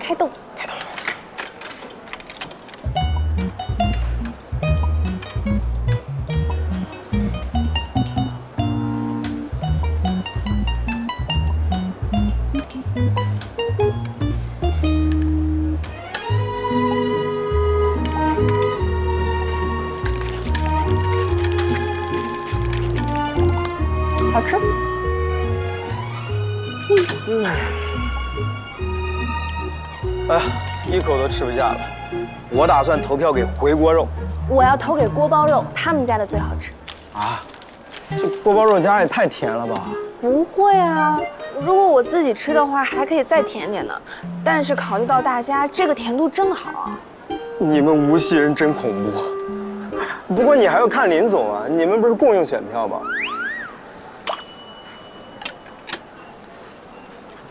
开动，开动。好吃。哎呀，一口都吃不下了。我打算投票给回锅肉。我要投给锅包肉，他们家的最好吃。啊，这锅包肉加也太甜了吧？不会啊，如果我自己吃的话，还可以再甜点呢。但是考虑到大家，这个甜度正好啊。你们无锡人真恐怖。不过你还要看林总啊，你们不是共用选票吗？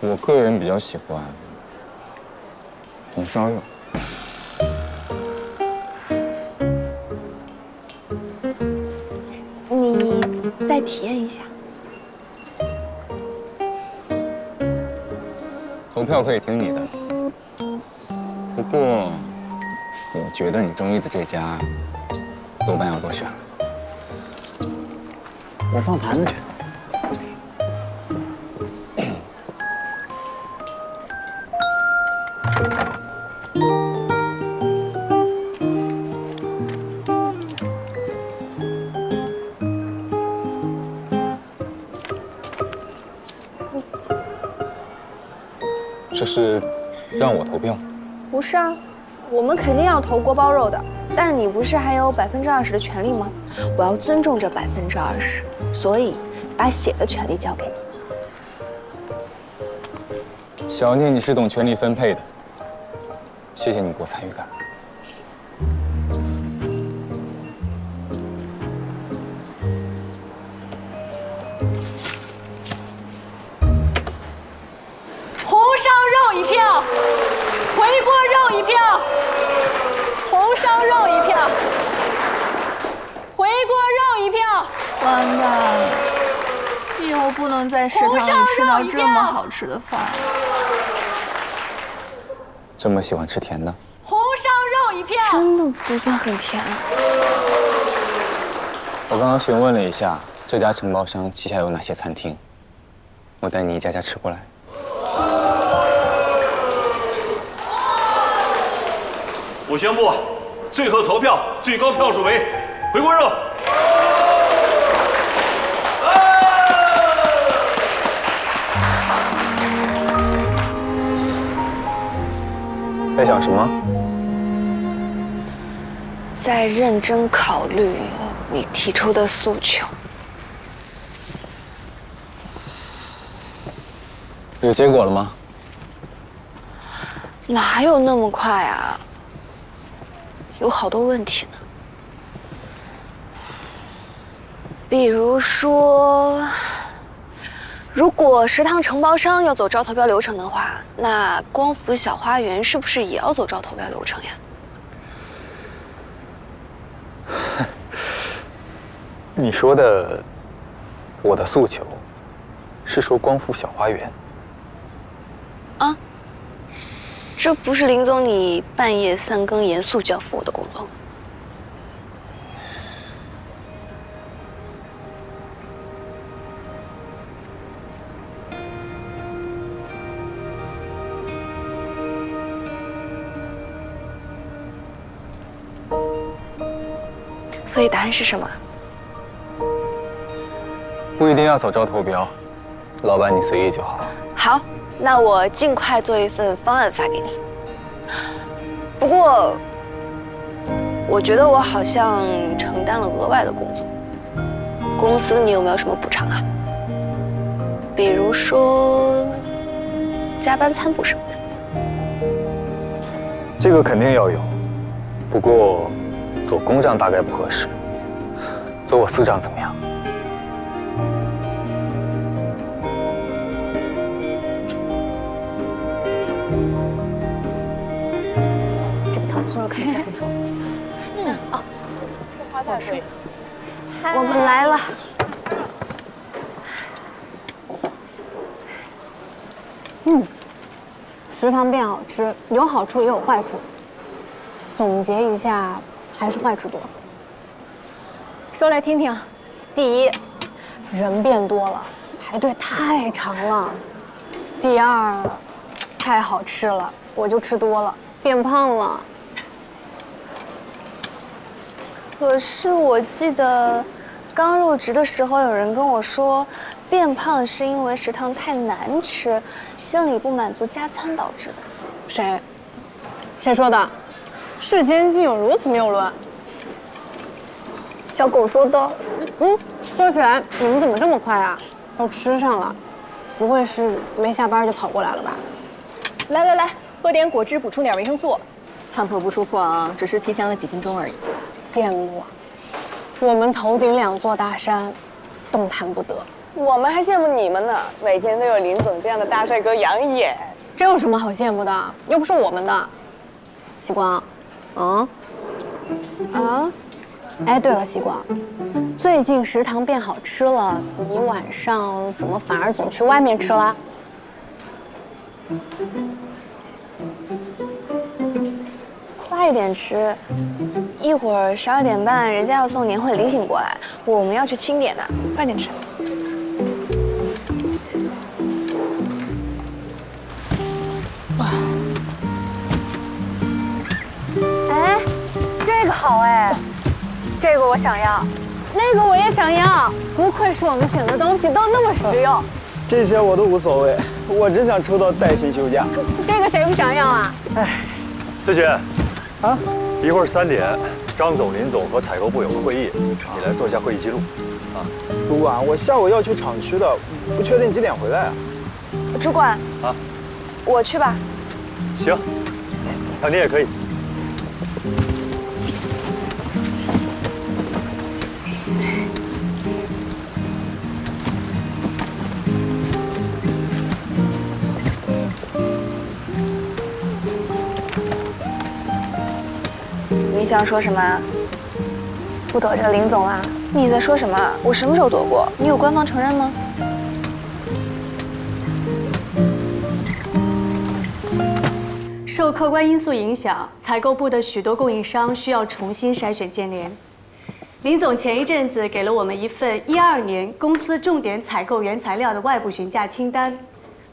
我个人比较喜欢红烧肉。你再体验一下。投票可以听你的，不过我觉得你中意的这家多半要落选了。我放盘子去。这是让我投票？不是啊，我们肯定要投锅包肉的。但你不是还有20%的权利吗？我要尊重这20%，所以把写的权利交给你。小念，你是懂权力分配的，谢谢你给我参与感。红烧肉一票，回锅肉一票，红烧肉一票，回锅肉一票。完蛋了，以后不能在食堂里吃到这么好吃的饭。这么喜欢吃甜的？红烧肉一票，真的不算很甜。我刚刚询问了一下，这家承包商旗下有哪些餐厅，我带你一家家吃过来。我宣布，最后投票最高票数为回锅肉。在想什么？在认真考虑你提出的诉求。有结果了吗？哪有那么快啊？有好多问题呢。比如说，如果食堂承包商要走招投标流程的话，那光福小花园是不是也要走招投标流程呀？你说的，我的诉求，是说光复小花园。啊，这不是林总你半夜3更严肃交付我的工作吗？所以答案是什么？不一定要走招投标，老板你随意就好。好，那我尽快做一份方案发给你。不过，我觉得我好像承担了额外的工作。公司你有没有什么补偿啊？比如说加班餐补什么的。这个肯定要有，不过做工账大概不合适，做我私账怎么样？这个糖醋肉看起来不错。哦，花菜可以。我们来了。食堂变好吃，有好处也有坏处。总结一下，还是坏处多。说来听听。第一，人变多了，排队太长了。第二，太好吃了，我就吃多了，变胖了。可是我记得刚入职的时候，有人跟我说，变胖是因为食堂太难吃，心理不满足加餐导致的。谁说的？世间竟有如此谬论。小狗说的。说起来，你们怎么这么快啊？都吃上了，不会是没下班就跑过来了吧？来，喝点果汁补充点维生素。看破不说破啊，只是提前了几分钟而已。羡慕啊！我们头顶2座大山，动弹不得。我们还羡慕你们呢，每天都有林总这样的大帅哥养眼。这有什么好羡慕的？又不是我们的。西光，哎，对了，西光，最近食堂变好吃了，你晚上怎么反而总去外面吃啦？快点吃，一会儿12点半人家要送年会礼品过来，我们要去清点的，快点吃。哎，这个好哎，这个我想要，那个我也想要。不愧是我们选的东西都那么实用。这些我都无所谓，我只想抽到带薪休假。这个谁不想要啊？志群，一会儿3点，张总、林总和采购部有个会议，你来做一下会议记录。主管，我下午要去厂区的，不确定几点回来啊。主管，我去吧。行，那你也可以。你想说什么？不躲着林总啦？你在说什么？我什么时候躲过？你有官方承认吗？受客观因素影响，采购部的许多供应商需要重新筛选建联。林总前一阵子给了我们一份12年公司重点采购原材料的外部询价清单，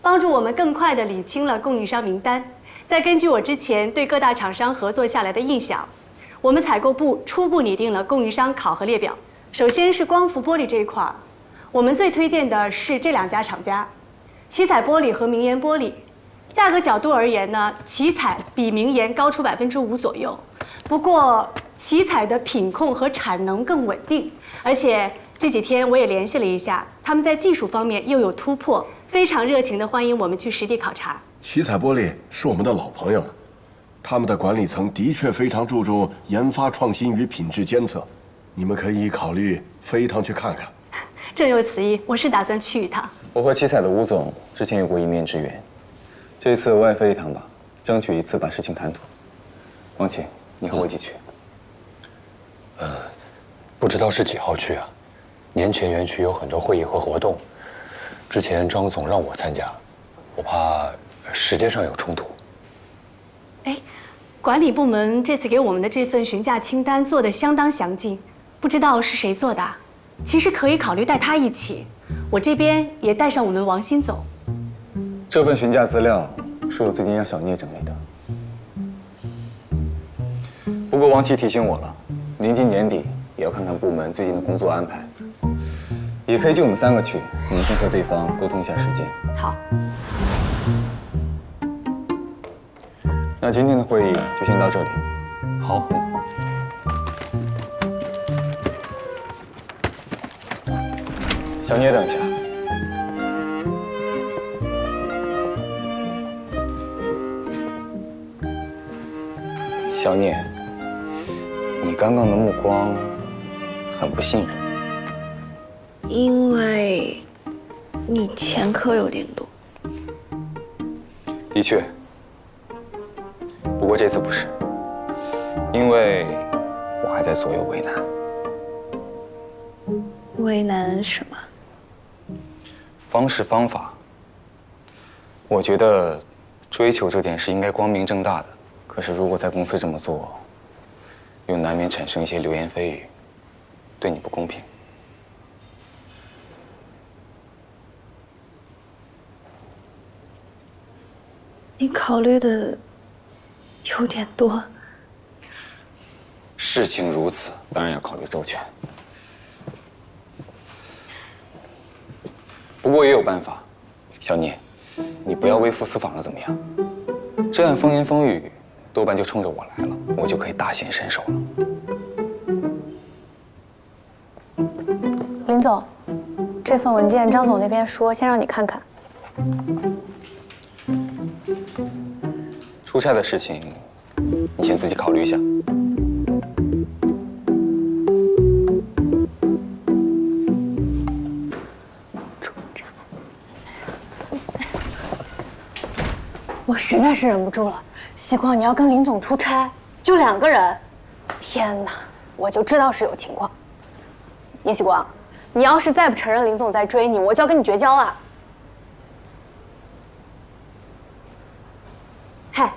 帮助我们更快地理清了供应商名单。再根据我之前对各大厂商合作下来的印象，我们采购部初步拟定了供应商考核列表。首先是光伏玻璃这一块，我们最推荐的是这2家厂家，奇彩玻璃和明岩玻璃。价格角度而言呢，奇彩比明岩高出5%左右。不过奇彩的品控和产能更稳定，而且这几天我也联系了一下，他们在技术方面又有突破，非常热情地欢迎我们去实地考察。奇彩玻璃是我们的老朋友了，他们的管理层的确非常注重研发创新与品质监测，你们可以考虑飞一趟去看看。正有此意，我是打算去一趟。我和奇彩的吴总之前有过一面之缘，这次我也飞一趟吧，争取一次把事情谈妥。王琦，你和我一起去。不知道是几号去啊？年前园区有很多会议和活动，之前张总让我参加，我怕时间上有冲突。哎，管理部门这次给我们的这份询价清单做得相当详尽，不知道是谁做的？其实可以考虑带他一起，我这边也带上我们王鑫总。这份询价资料是我最近让小聂整理的。不过王琦提醒我了，临近年底也要看看部门最近的工作安排，也可以就我们3个去，你们先和对方沟通一下时间。好。那今天的会议就先到这里。好。小聂，等一下。小聂，你刚刚的目光很不信任。因为你前科有点多。的确，不过这次不是，因为我还在左右为难。为难什么？方式方法，我觉得追求这件事应该光明正大的，可是如果在公司这么做，又难免产生一些流言蜚语，对你不公平。你考虑的有点多。事情如此，当然要考虑周全。不过也有办法，小聂，你不要微服私访了，怎么样？这样风言风语，多半就冲着我来了，我就可以大显身手了。林总，这份文件张总那边说先让你看看。出差的事情，你先自己考虑一下。我实在是忍不住了，希光，你要跟林总出差，就2个人，天哪，我就知道是有情况。叶希光，你要是再不承认林总在追你，我就要跟你绝交了。嗨，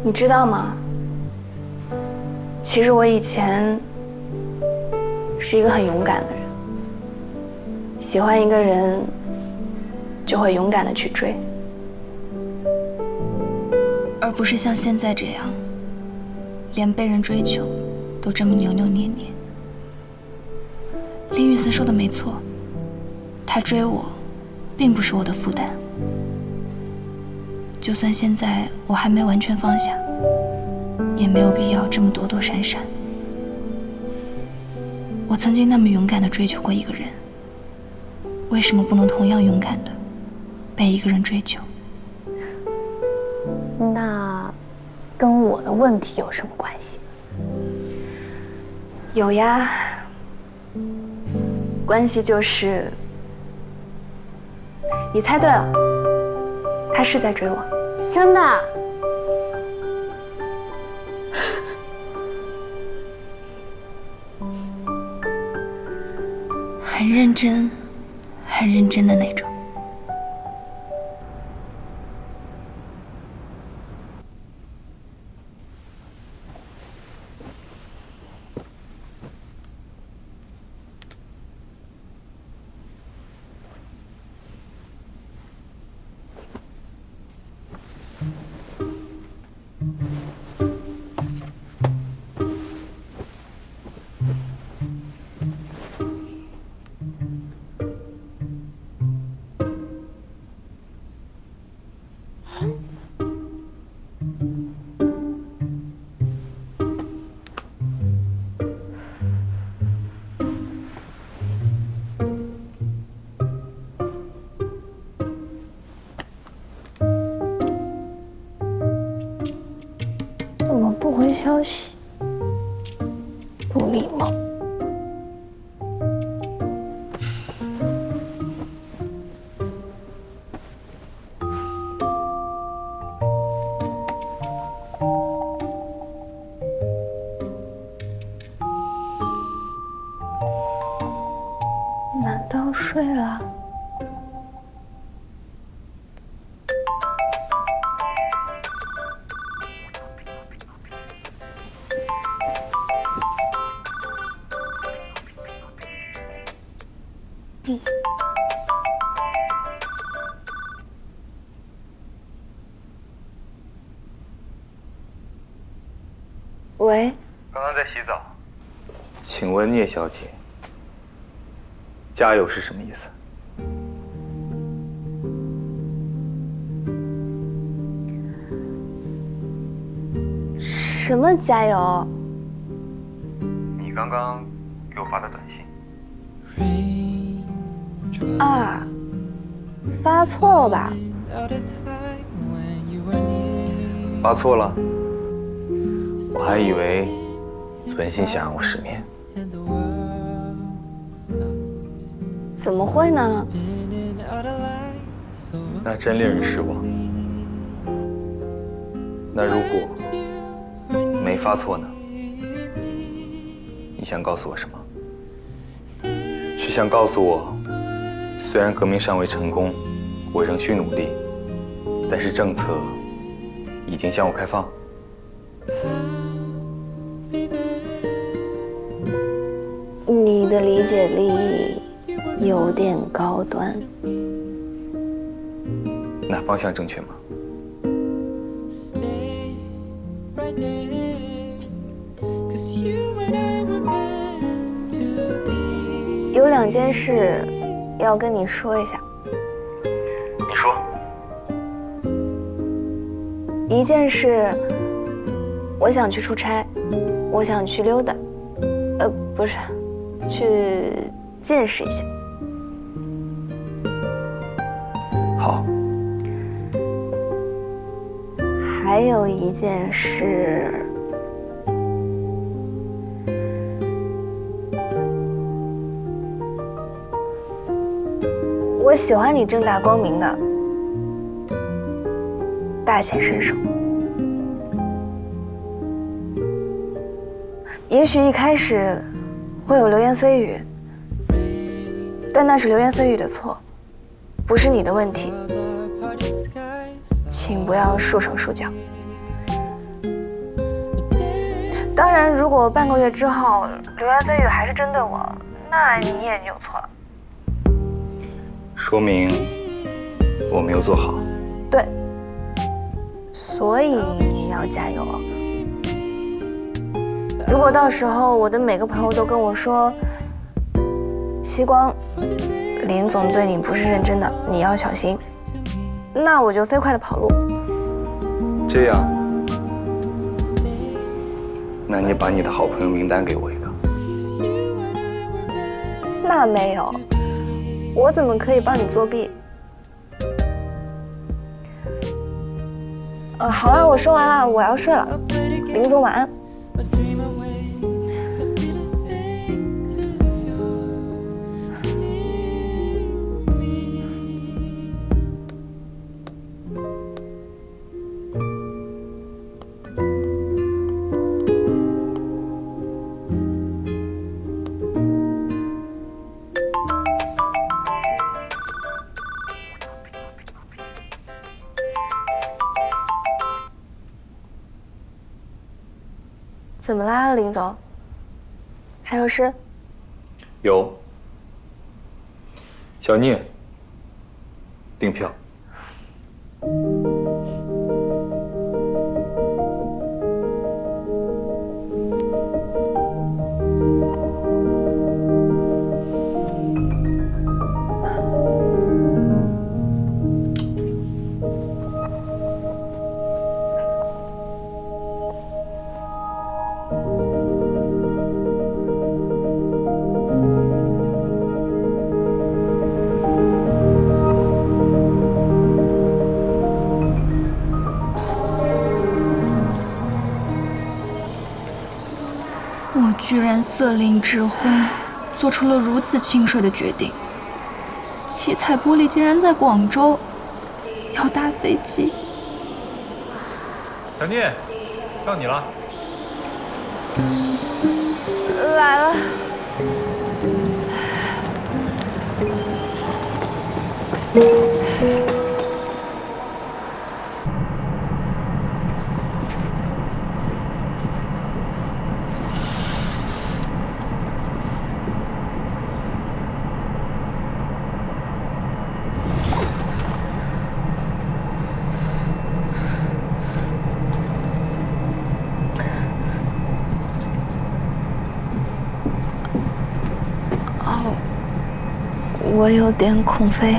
你知道吗？其实我以前是一个很勇敢的人，喜欢一个人就会勇敢的去追，而不是像现在这样，连被人追求都这么扭扭捏捏。林雨森说的没错，他追我，并不是我的负担。就算现在我还没完全放下，也没有必要这么躲躲闪闪。我曾经那么勇敢地追求过一个人，为什么不能同样勇敢地被一个人追求？那跟我的问题有什么关系？有呀，关系就是你猜对了，他是在追我。真的？很认真，很认真的那种。怎么不回消息？不礼貌。难道睡了？喂，刚刚在洗澡。请问聂小姐，加油是什么意思？什么加油？你刚刚给我发的短信。二，发错了吧？发错了？我还以为存心想让我失眠。怎么会呢？那真令人失望。那如果没发错呢？你想告诉我什么？是想告诉我虽然革命尚未成功，我仍需努力，但是政策已经向我开放。你的理解力有点高端。那方向正确吗？有2件事要跟你说一下。你说。一件事，我想去出差，我想去溜达，不是，去见识一下。好。还有一件事，我喜欢你正大光明的，大显身手。也许一开始会有流言蜚语，但那是流言蜚语的错，不是你的问题。请不要束手束脚。当然，如果半个月之后流言蜚语还是针对我，那你也扭错了。说明我没有做好。对，所以你要加油。如果到时候我的每个朋友都跟我说，希光，林总对你不是认真的，你要小心，那我就飞快的跑路。这样，那你把你的好朋友名单给我一个。那没有，我怎么可以帮你作弊？好了，我说完了，我要睡了。林总晚安。怎么啦，林总？还有事？有。小聂，订票。我居然色令智昏，做出了如此轻率的决定。七彩玻璃竟然在广州，要搭飞机。小聂，到你了。来了。我有点恐飞。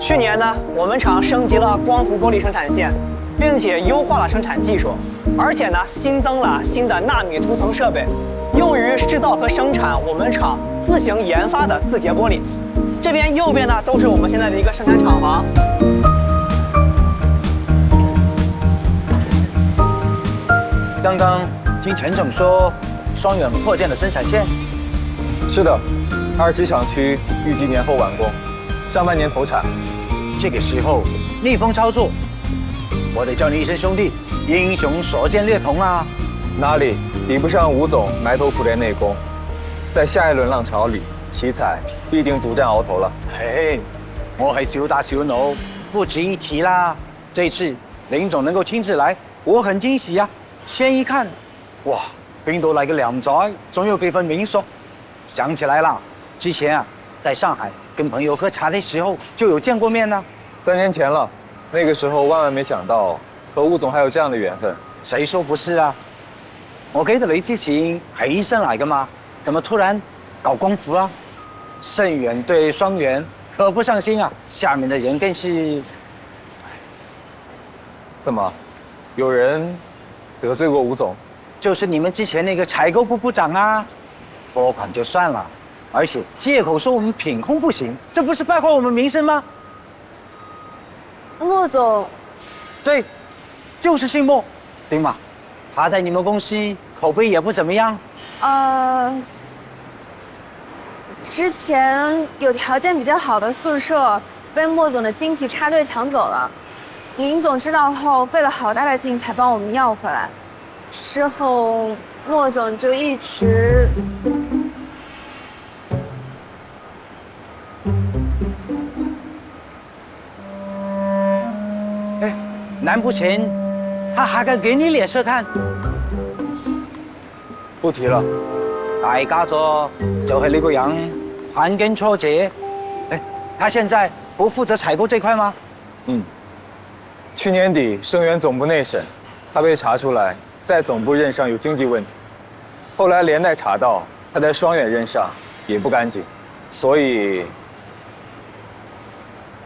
去年呢，我们厂升级了光伏玻璃生产线，并且优化了生产技术，而且呢，新增了新的纳米涂层设备，用于制造和生产我们厂自行研发的自洁玻璃。这边右边呢，都是我们现在的一个生产厂房。刚刚听钱总说，双远扩建的生产线。是的，27厂区预计年后完工，上半年投产。这个时候逆风操作，我得叫你一声兄弟，英雄所见略同啊！哪里比不上吴总埋头苦练内功，在下一轮浪潮里，奇才必定独占鳌头了。嘿，我係小打小鬧，不值一提啦。这次林总能够亲自来，我很惊喜啊！先一看，哇，冰岛来个2载，总有几分民俗。想起来了，之前啊，在上海跟朋友喝茶的时候就有见过面呢。3年前了，那个时候万万没想到和吴总还有这样的缘分。谁说不是啊？我記得你之前係醫生嚟噶嘛，怎麼突然搞光伏啊？盛遠對雙遠可不上心啊，下面的人更是……怎么，有人得罪过吴总？就是你们之前那个采购部部长啊，拨款就算了，而且借口说我们品控不行，这不是败坏我们名声吗？莫总，对，就是姓莫，对吗？他在你们公司口碑也不怎么样。之前有条件比较好的宿舍被莫总的亲戚插队抢走了，林总知道后费了好大的劲才帮我们要回来。之后莫总就一直……哎，难不成他还敢给你脸色看？不提了。大家咗就係呢個人環境挫折。哎，他現在不負責採購這塊嗎？去年底声源总部内审，他被查出来在总部任上有经济问题，后来连带查到他在双远任上也不干净，所以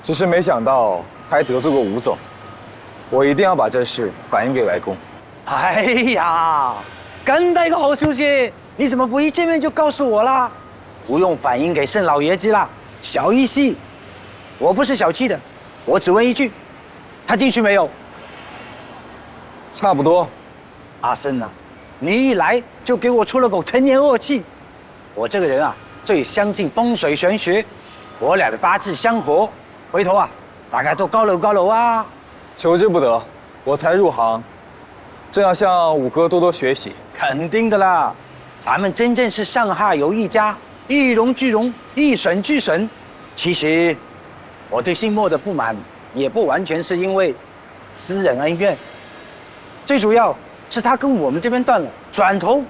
只是没想到他还得罪过吴总，我一定要把这事反映给外公。哎呀，咁大個好消息，你怎麼不一見面就告訴我啦？不用反映給盛老爺知啦，小意思。我不是小氣的，我只問一句，他進去沒有？差不多。阿盛啊，你一來就給我出了口陳年惡氣。我這個人啊，最相信風水玄學，我倆的八字相合，回頭啊，大家都高樓高樓啊。求之不得，我才入行，正要向五哥多多學習。肯定的啦，咱們真正是上下游一家，一榮俱榮，一損俱損。其實我對姓莫的不滿，也不完全是因為私人恩怨，最主要是他跟我們這邊斷了，轉頭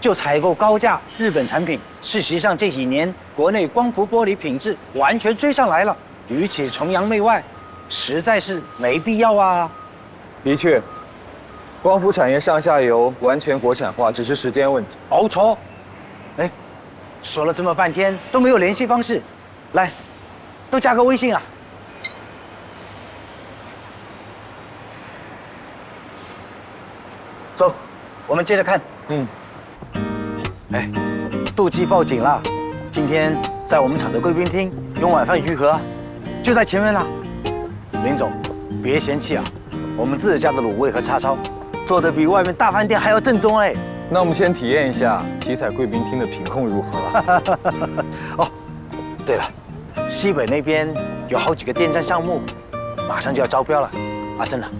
就採購高價日本產品。事實上這幾年國內光伏玻璃品質完全追上來了，與其崇洋媚外，實在是沒必要啊。的確，光伏產業上下游完全國產化只是時間問題。冇錯。哎，說了這麼半天都沒有聯繫方式，來，都加個微信啊。走，我們接着看。哎，妒忌報警了，今天在我們廠的貴賓廳用晚飯預盒，就在前面啦。林總，別嫌棄啊，我們自己家的滷味和叉燒做得比外面大飯店還要正宗哎。那我們先體驗一下奇彩貴賓廳的品控如何了。哦，對了，西北那邊有好幾個電站項目，馬上就要招標了。阿盛啊，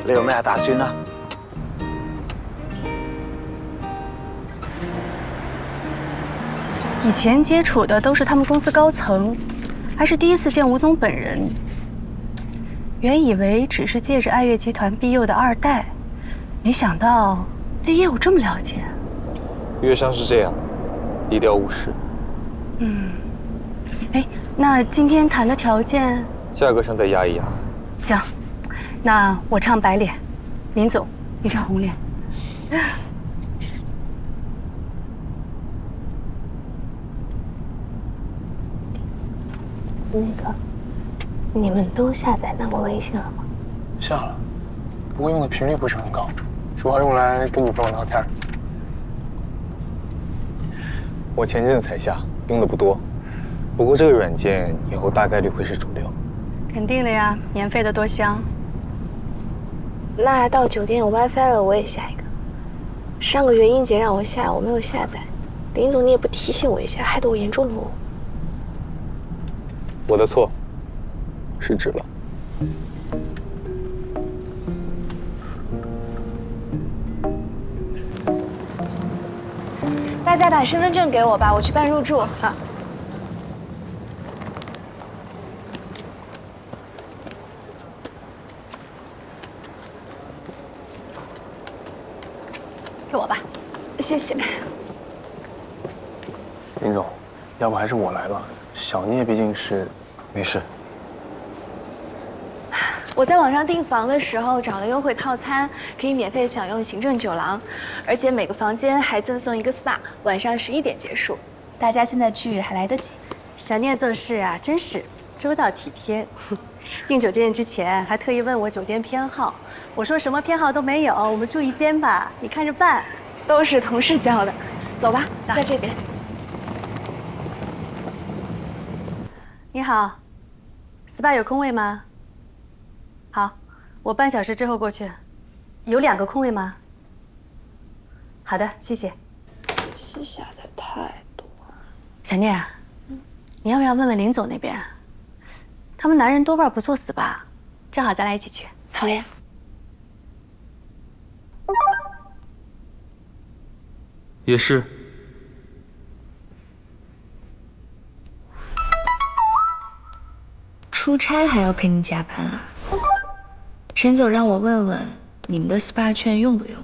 你有咩打算啊？以前接触的都是他们公司高层，还是第一次见吴总本人。原以为只是借着爱乐集团庇佑的二代，没想到对业务这么了解。乐商是这样，低调务实。哎，那今天谈的条件，价格上再压一压。行，那我唱白脸，林总你唱红脸。那个，你们都下载那个微信了吗？下了，不过用的频率不是很高，主要用来跟女朋友聊天。我前阵子才下，用的不多。不过这个软件以后大概率会是主流。肯定的呀，免费的多香。那到酒店有 WiFi 了，我也下一个。上个月英姐让我下，我没有下载。林总，你也不提醒我一下，害得我严重了。我的错，失职了。大家把身份证给我吧，我去办入住。好。给我吧。谢谢。林总，要不还是我来吧，小聂毕竟是……没事。我在网上订房的时候找了优惠套餐，可以免费享用行政酒廊，而且每个房间还赠送一个 SPA， 晚上11点结束。大家现在去还来得及。小聂做事啊，真是周到体贴。订酒店之前还特意问我酒店偏好，我说什么偏好都没有，我们住一间吧，你看着办。都是同事教的。走吧，在这边。你好 ，SPA 有空位吗？好，我半小时之后过去。有2个空位吗？好的，谢谢。是下的太多。小聂，你要不要问问林总那边？他们男人多半不做 SPA， 正好咱俩一起去。好呀。也是。出差还要陪你加班啊？陈总让我问问你们的 SPA 券用不用，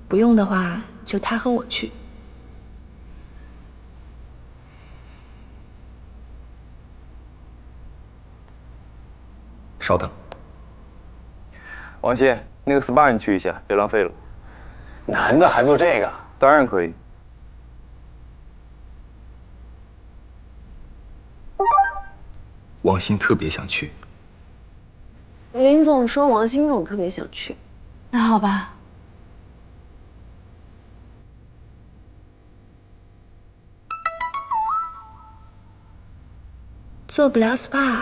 不用的话就他和我去。稍等。王鑫，那个 SPA 你去一下，别浪费了。男的还做这个？当然可以。王鑫特别想去。林总说王鑫总特别想去。那好吧。做不了 SPA，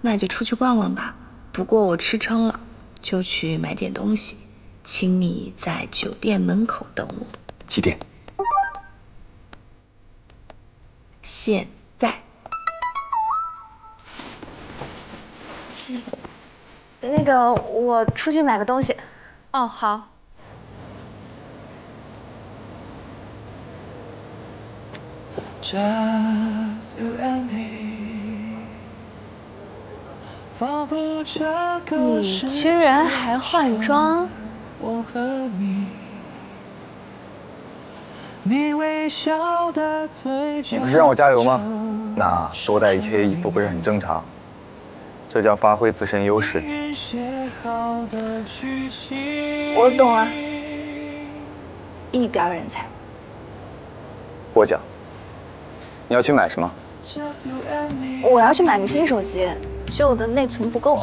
那就出去逛逛吧。不过我吃撑了，就去买点东西，请你在酒店门口等我。几点？现在。那个，我出去买个东西。哦，好。你居然还换装？你不是让我加油吗？那多带一些衣服不是很正常？这叫发挥自身优势。我懂啊，一表人才。过奖。你要去买什么？我要去买个新手机，旧的内存不够。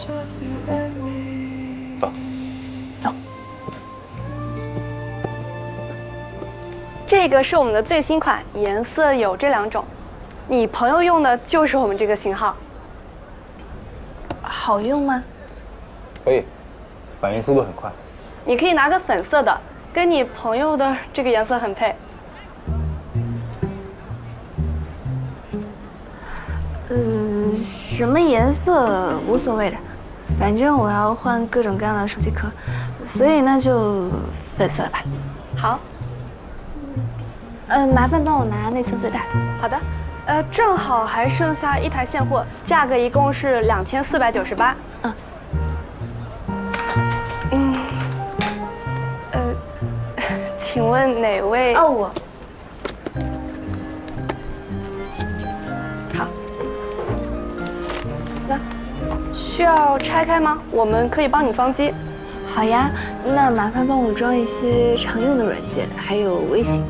走。走。这个是我们的最新款，颜色有这2种。你朋友用的就是我们这个型号。好用吗？可以，反应速度很快。你可以拿个粉色的，跟你朋友的这个颜色很配。什么颜色无所谓的，反正我要换各种各样的手机壳，所以那就粉色的吧。好。麻烦帮我拿内存最大。好的。正好还剩下1台现货，价格一共是2498。请问哪位？哦，我。好。那需要拆开吗？我们可以帮你装机。好呀，那麻烦帮我装一些常用的软件，还有微信。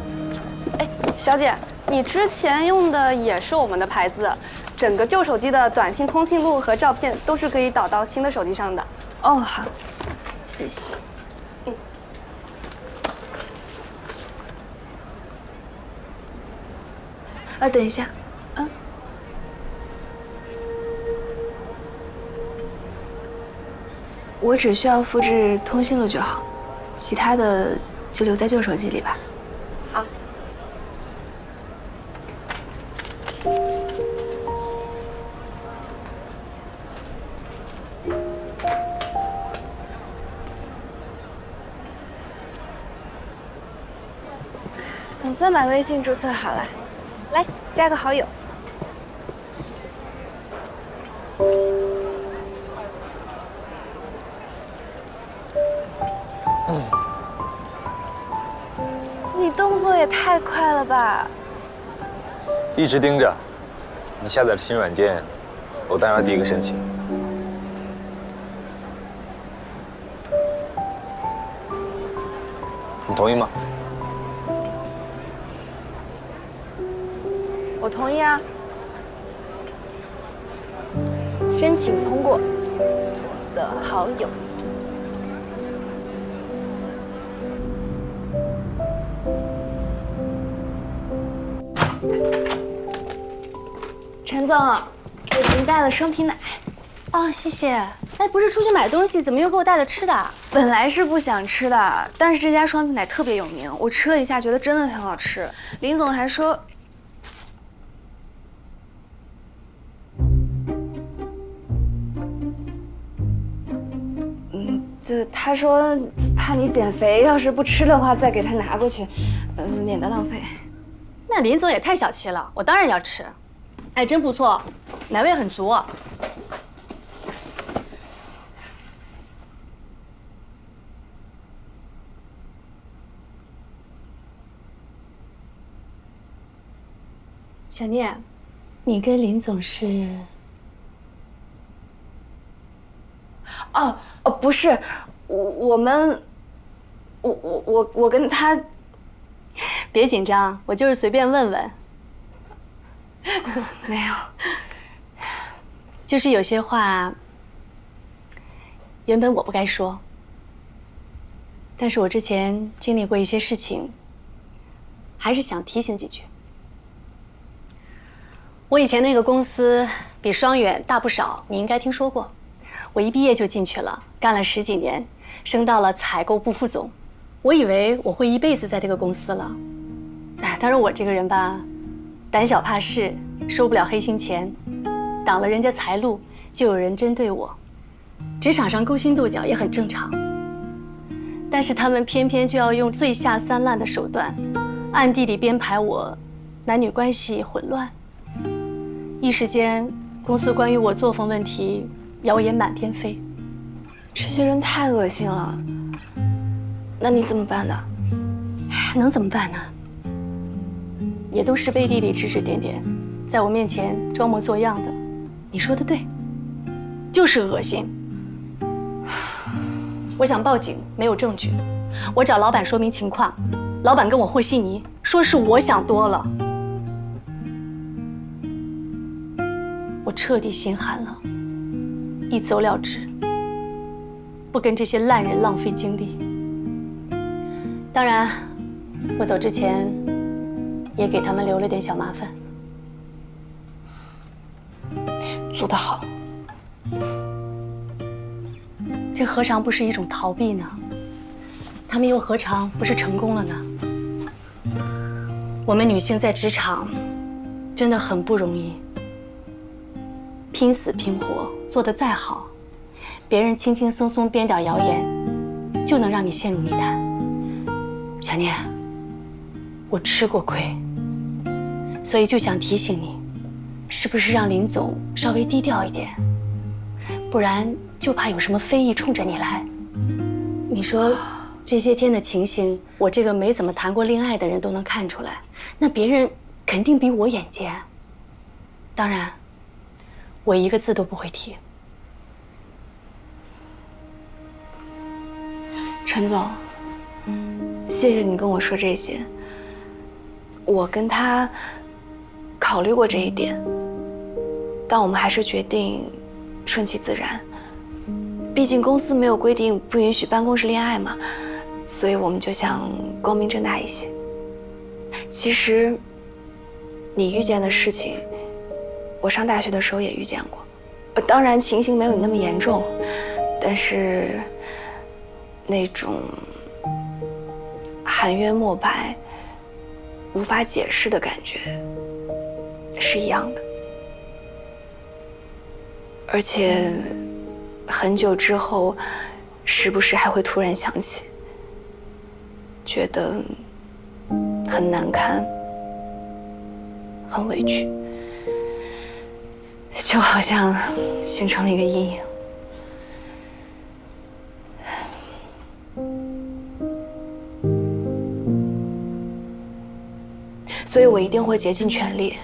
哎，小姐。你之前用的也是我们的牌子，整个旧手机的短信通讯录和照片都是可以导到新的手机上的。哦，好，谢谢。等一下。我只需要复制通讯录就好，其他的就留在旧手机里吧。好。总算把微信注册好了，来加个好友。你动作也太快了吧！一直盯着。你下载了新软件，我当然要第一个申请。你同意吗？我同意啊。申请通过，我的好友。陈总，我给您带了双皮奶。哦，谢谢。哎，不是出去买东西，怎么又给我带了吃的？本来是不想吃的，但是这家双皮奶特别有名，我吃了一下，觉得真的很好吃。林总还说，他说怕你减肥，要是不吃的话，再给他拿过去，免得浪费。那林总也太小气了，我当然要吃。哎，真不错，奶味很足。小聂，你跟林总是？哦，不是，我跟他。别紧张，我就是随便问问。没有，就是有些话，原本我不该说，但是我之前经历过一些事情，还是想提醒几句。我以前那个公司比双远大不少，你应该听说过。我一毕业就进去了，干了10几年，升到了采购部副总。我以为我会一辈子在这个公司了。哎，当然我这个人吧，胆小怕事，收不了黑心钱，挡了人家财路，就有人针对我。职场上勾心斗角也很正常，但是他们偏偏就要用最下三滥的手段，暗地里编排我男女关系混乱。一时间，公司关于我作风问题谣言满天飞。这些人太恶心了，那你怎么办呢？能怎么办呢？也都是背地里指指点点，在我面前装模作样的。你说的对，就是恶心。我想报警，没有证据。我找老板说明情况，老板跟我和稀泥，说是我想多了。我彻底心寒了，一走了之，不跟这些烂人浪费精力。当然，我走之前也给他们留了点小麻烦。做得好。这何尝不是一种逃避呢？他们又何尝不是成功了呢？我们女性在职场真的很不容易，拼死拼活做得再好，别人轻轻松松编点谣言，就能让你陷入泥潭。小念，我吃过亏，所以就想提醒你，是不是让林总稍微低调一点？不然就怕有什么非议冲着你来。你说这些天的情形，我这个没怎么谈过恋爱的人都能看出来，那别人肯定比我眼尖。当然，我一个字都不会提。陈总，谢谢你跟我说这些。我跟他考虑过这一点，但我们还是决定顺其自然。毕竟公司没有规定不允许办公室恋爱嘛，所以我们就想光明正大一些。其实，你遇见的事情，我上大学的时候也遇见过，当然情形没有你那么严重，但是那种含冤莫白、无法解释的感觉是一样的，而且很久之后，时不时还会突然想起，觉得很难堪，很委屈，就好像形成了一个阴影。所以我一定会竭尽全力，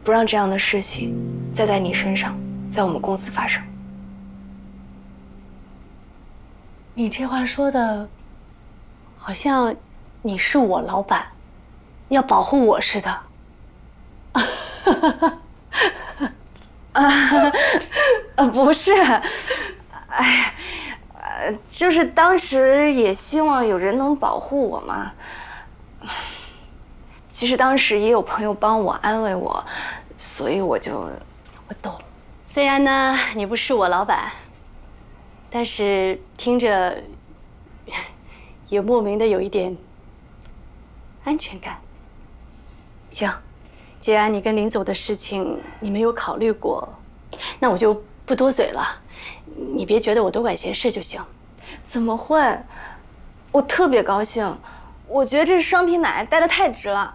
不让这样的事情再在你身上，在我们公司发生。你这话说的，好像你是我老板，要保护我似的。不是，哎，就是当时也希望有人能保护我嘛。其实当时也有朋友帮我安慰我，所以我懂。虽然呢你不是我老板，但是听着也莫名的有一点安全感。行，既然你跟林总的事情你没有考虑过，那我就不多嘴了。你别觉得我多管闲事就行。怎么会？我特别高兴。我觉得这双皮奶戴得太直了。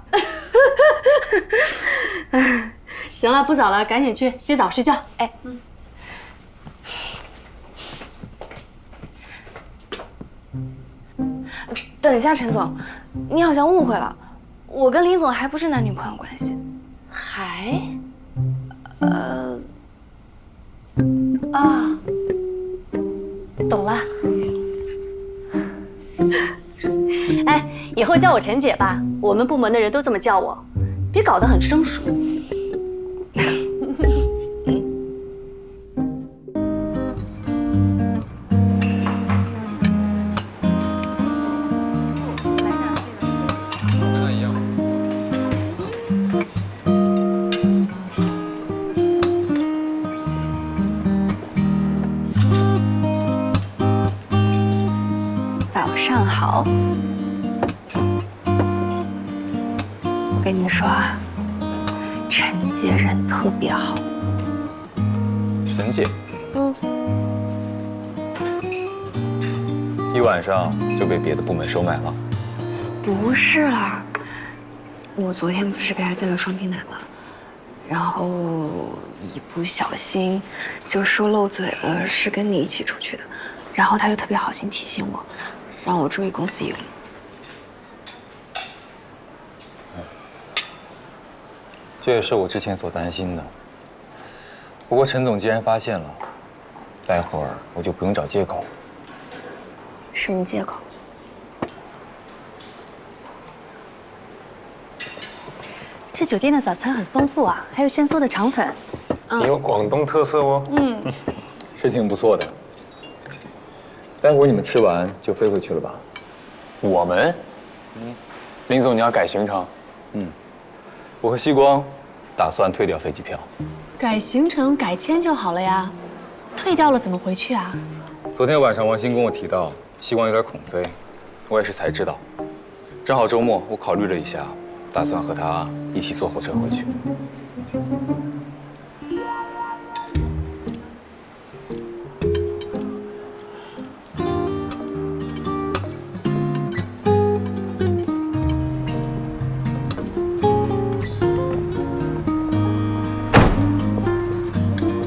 行了，不早了，赶紧去洗澡睡觉。哎，等一下，陈总，你好像误会了，我跟林总还不是男女朋友关系。还？懂了。哎，以后叫我陈姐吧，我们部门的人都这么叫我，别搞得很生疏。早上好。我跟你说啊，陈姐人特别好。陈姐，一晚上就被别的部门收买了？不是啦，我昨天不是给她带了双皮奶吗？然后一不小心就说漏嘴了，是跟你一起出去的。然后她就特别好心提醒我，让我注意公司仪礼。这也是我之前所担心的。不过陈总既然发现了，待会儿我就不用找借口。什么借口？这酒店的早餐很丰富啊，还有现做的肠粉。你有广东特色哦。是挺不错的。待会儿你们吃完就飞回去了吧？我们？林总，你要改行程？我和希光打算退掉飞机票。改行程改签就好了呀，退掉了怎么回去啊？昨天晚上王鑫跟我提到希光有点恐飞，我也是才知道。正好周末我考虑了一下，打算和他一起坐火车回去。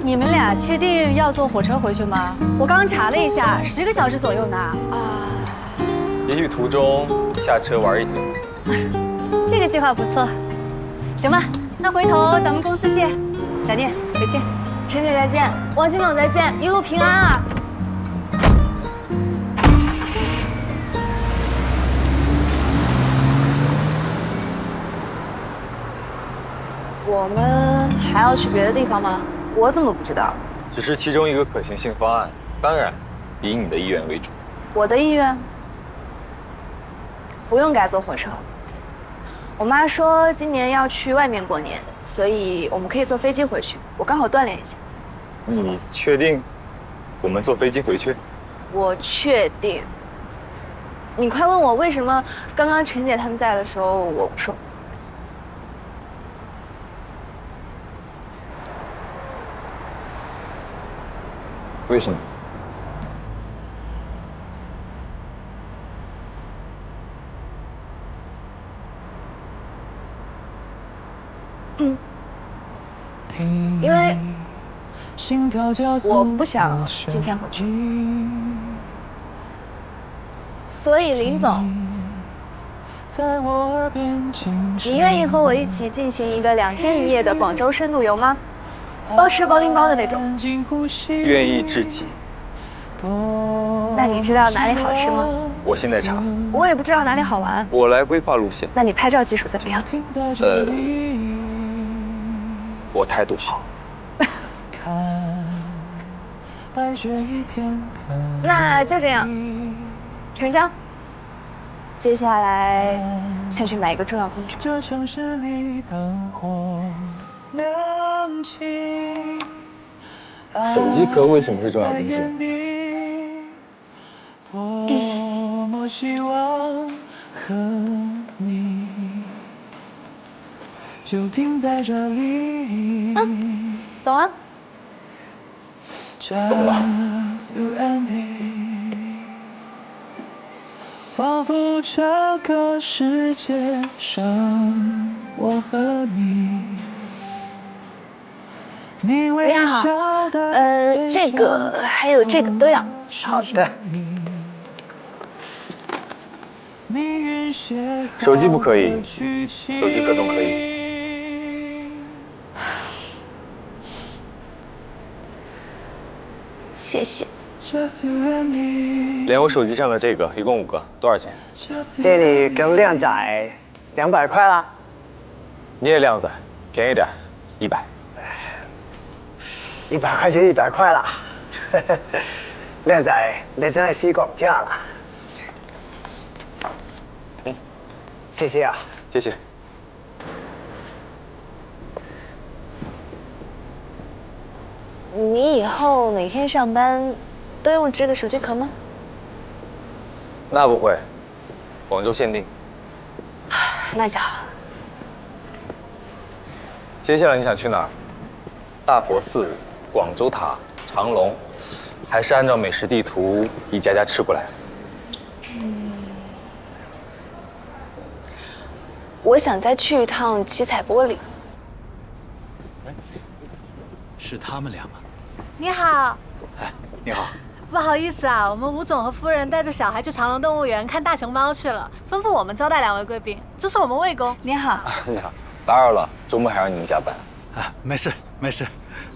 你们俩确定要坐火车回去吗？我刚查了一下，10个小时左右呢。也许途中下车玩一天。这个计划不错。行吧，那回头咱们公司见。小念，再见。陈姐再见，王鑫总再见，一路平安啊！我们还要去别的地方吗？我怎么不知道？只是其中一个可行性方案，当然以你的意愿为主。我的意愿不用改坐火车。我妈说今年要去外面过年，所以我们可以坐飞机回去。我刚好锻炼一下。你确定我们坐飞机回去？我确定。你快问我为什么刚刚陈姐他们在的时候我不说？为什么？因为我不想今天回去，所以林总，你愿意和我一起进行一个2天1夜的广州深度游吗？包吃包拎包的那种。愿意至极。那你知道哪里好吃吗？我现在查。我也不知道哪里好玩。我来规划路线。那你拍照技术怎么样？我态度好。那就这样，成交。接下来先去买一个重要工具。手机壳为什么是重要工具？懂了。懂了。仿佛这个世界上，我和你。你好，这个还有这个都要。好的。手机不可以，手机壳总可以。谢谢。连我手机上的这个，一共5个，多少钱？借你跟靓仔200块啦。你也靓仔，便宜点，100。100块就100块啦。靓仔，你真係思覺唔差啦。謝謝啊。謝謝。你以后每天上班都用这个手机壳吗？那不会，广州限定。那就好。接下来你想去哪儿？大佛寺、广州塔、长隆，还是按照美食地图一家家吃过来？我想再去一趟七彩玻璃。是他们俩吗？你好。哎，你好。不好意思啊，我们吴总和夫人带着小孩去长隆动物园看大熊猫去了，吩咐我们招待2位贵宾。这是我们魏公。你好。你好，打扰了，周末还让你们加班。啊，没事没事。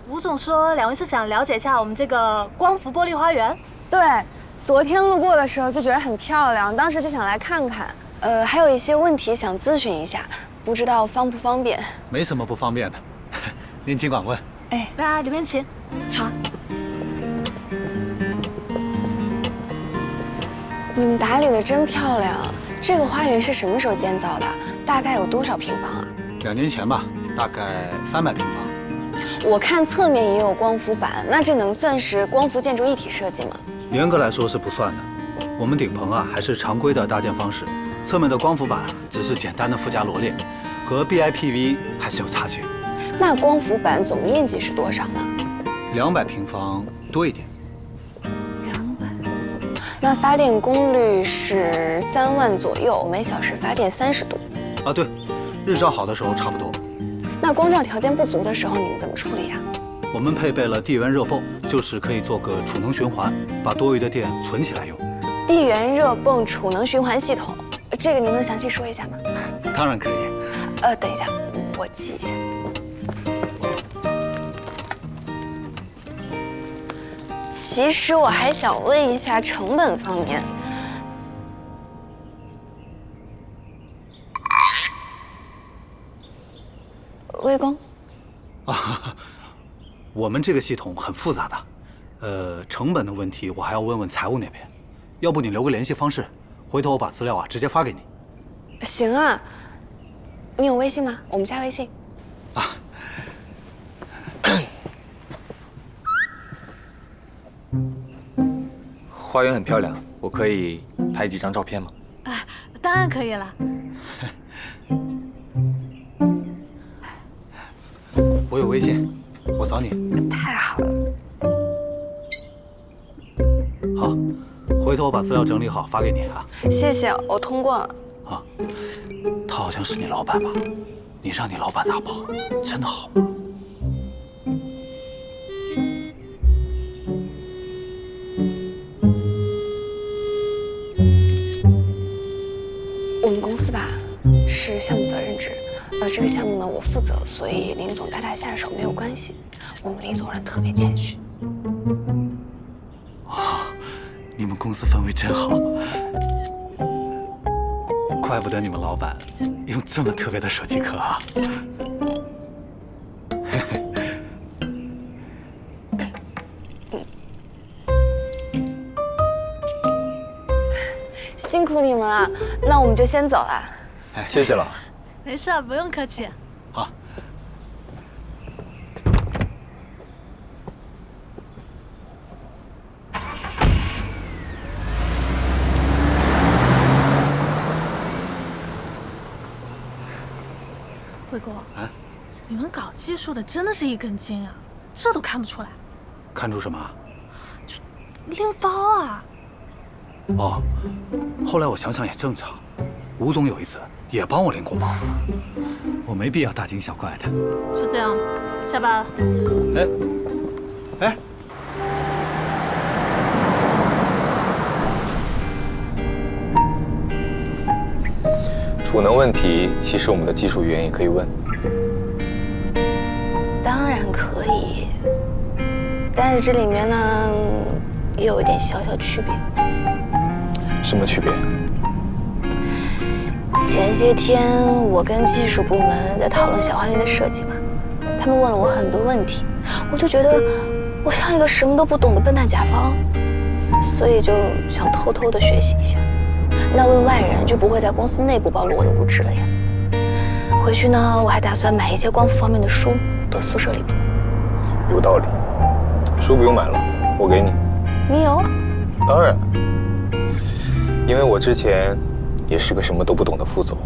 吴总说2位是想了解一下我们这个光伏玻璃花园。对，昨天路过的时候就觉得很漂亮，当时就想来看看。还有一些问题想咨询一下，不知道方不方便？没什么不方便的，您尽管问。哎，那里面请。好。你们打理的真漂亮，这个花园是什么时候建造的？大概有多少平方啊？2年前吧，大概300平方。我看侧面也有光伏板，那这能算是光伏建筑一体设计吗？严格来说是不算的，我们顶棚啊还是常规的搭建方式，侧面的光伏板只是简单的附加罗列，和 BIPV 还是有差距。那光伏板总面积是多少呢？200平方多一点。那发电功率是3万左右，每小时发电30度。啊，对，日照好的时候差不多。那光照条件不足的时候，你们怎么处理呀？我们配备了地缘热泵，就是可以做个储能循环，把多余的电存起来用。地缘热泵储能循环系统，这个您能详细说一下吗？当然可以。等一下，我记一下。其实我还想问一下成本方面。魏公。啊，我们这个系统很复杂的，成本的问题我还要问问财务那边，要不你留个联系方式，回头我把资料直接发给你。行啊，你有微信吗？我们加微信。啊。花园很漂亮，我可以拍几张照片吗？啊，当然可以了。我有微信，我扫你。太好了。好，回头我把资料整理好发给你啊。谢谢，我通过了。啊，他好像是你老板吧？你让你老板拿包，真的好吗？我们公司吧是项目责任制，这个项目呢我负责，所以林总带他下手没有关系。我们林总人特别谦虚。你们公司氛围真好，怪不得你们老板用这么特别的手机壳啊！辛苦你们了，那我们就先走了。谢谢了。没事，不用客气。好。慧哥，你们搞技术的真的是一根筋啊，这都看不出来。看出什么？拎包啊！哦，后来我想想也正常，吴总有一次也帮我拎过包，我没必要大惊小怪的。就这样，下班了。哎，储能问题，其实我们的技术员也可以问。当然可以，但是这里面呢也有一点小小区别。什么区别？前些天我跟技术部门在讨论小花园的设计嘛，他们问了我很多问题，我就觉得我像一个什么都不懂的笨蛋甲方，所以就想偷偷的学习一下。那问外人就不会在公司内部暴露我的无知了呀。回去呢，我还打算买一些光伏方面的书，到宿舍里读。有道理，书不用买了，我给你。你有？当然，因为我之前也是个什么都不懂的副总，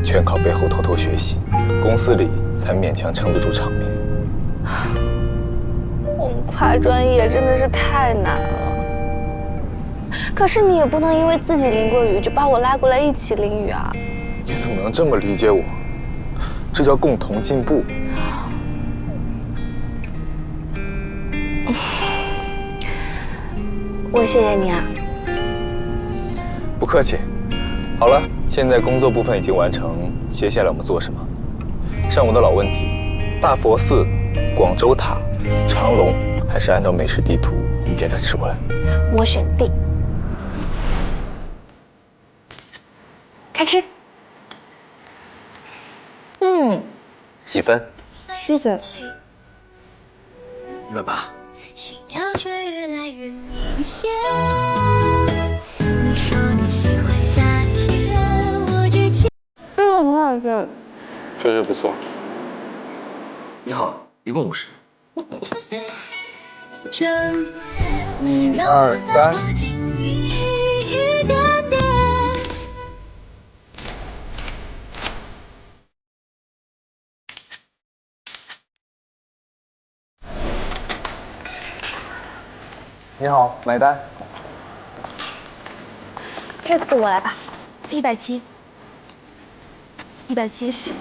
全靠背后偷偷学习，公司里才勉强撑得住场面。我们跨专业真的是太难了。可是你也不能因为自己淋过雨就把我拉过来一起淋雨啊！你怎么能这么理解我？这叫共同进步。我谢谢你啊。不客气。好了，现在工作部分已经完成，接下来我们做什么？上午的老问题：大佛寺、广州塔、长隆，还是按照美食地图一家家吃过来？我选 D。开吃。几分？7分。180。心跳却越来越明显。你说你喜欢夏天，我举起。很好吃。确实不错。你好，一共50。1、2、3。你好，买单。这次我来吧。170。170。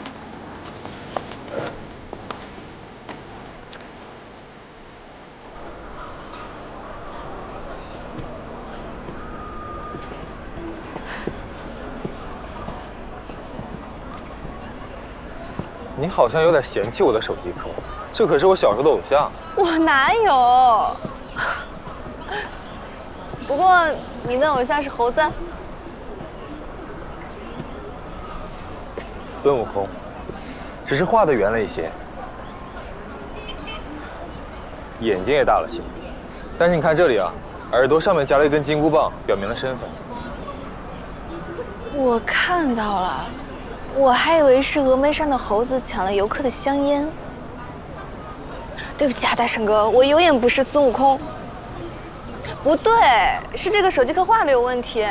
你好像有点嫌弃我的手机壳，这可是我小时候的偶像。我哪有？不过你的偶像是猴子。孙悟空，只是画的圆了一些，眼睛也大了些。但是你看这里啊，耳朵上面夹了一根金箍棒，表明了身份。我看到了，我还以为是峨眉山的猴子抢了游客的香烟。对不起啊，大圣哥，我有眼不识孙悟空。不对，是这个手机壳画的有问题。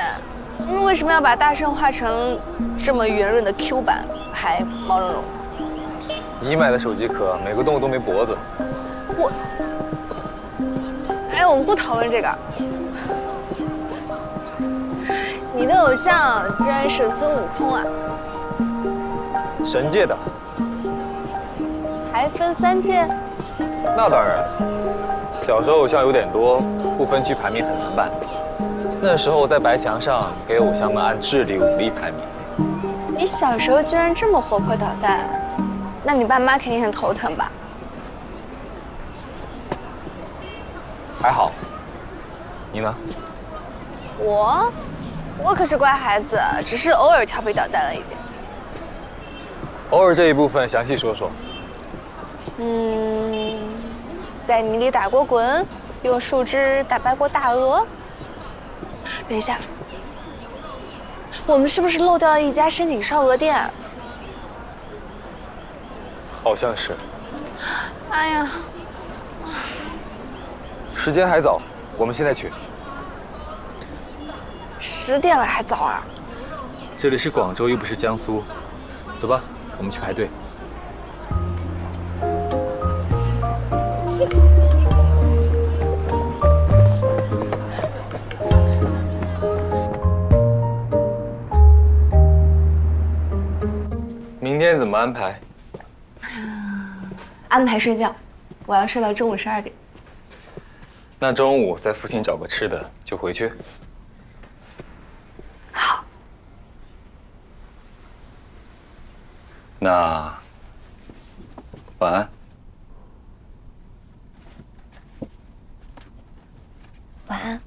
为什么要把大圣画成这么圆润的 Q 版，还毛茸茸？你买的手机壳每个动物都没脖子。哎，我们不讨论这个。你的偶像居然是孙悟空啊！神界的，还分3届？那当然，小时候偶像有点多，不分区排名很难办。那时候在白墙上给偶像们按智力、武力排名。你小时候居然这么活泼捣蛋，那你爸妈肯定很头疼吧？还好，你呢？我可是乖孩子，只是偶尔调皮捣蛋了一点。偶尔这一部分详细说说。在泥里打过滚，用树枝打败过大鹅。等一下，我们是不是漏掉了一家深井烧鹅店？好像是。哎呀，时间还早，我们现在去。10点了还早啊？这里是广州，又不是江苏。走吧，我们去排队。明天怎么安排？安排睡觉，我要睡到中午12点。那中午在附近找个吃的就回去。好。那晚安。晚安。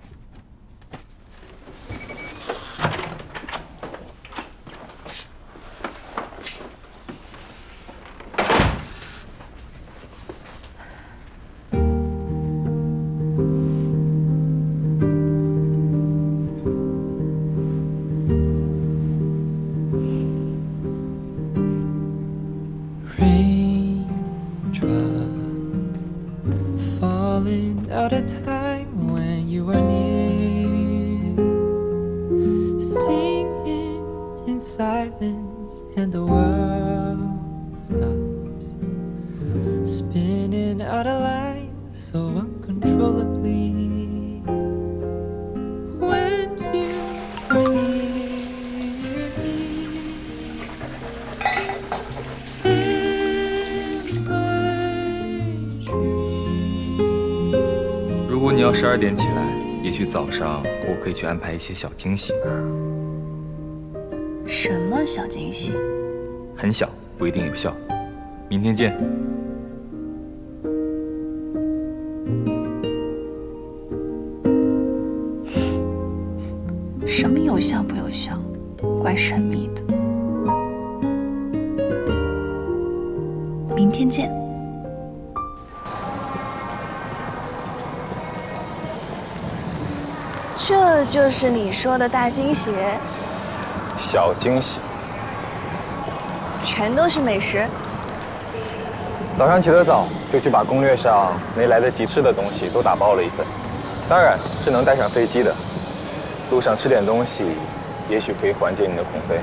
Out of time when you were near, singing in silence, and the world stops spinning out of line so uncontrollably. When you were near in my dreams. 如果你要12点起来，也许早上我可以去安排一些小惊喜。什么小惊喜？很小，不一定有效。明天见。什么有效不有效？怪神秘的。明天见。这就是你说的大惊喜？小惊喜。全都是美食。早上起得早，就去把攻略上没来得及吃的东西都打包了一份，当然是能带上飞机的。路上吃点东西，也许可以缓解你的恐飞。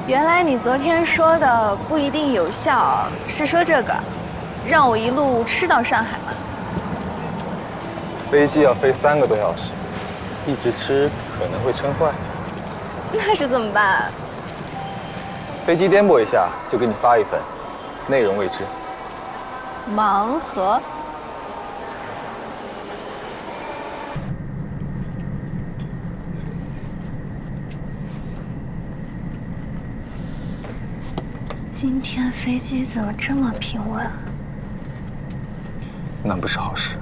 原来你昨天说的不一定有效，是说这个，让我一路吃到上海吗？飞机要飞3个多小时，一直吃可能会撑坏。那是怎么办？飞机颠簸一下就给你发一份，内容未知。盲盒。今天飞机怎么这么平稳？那不是好事。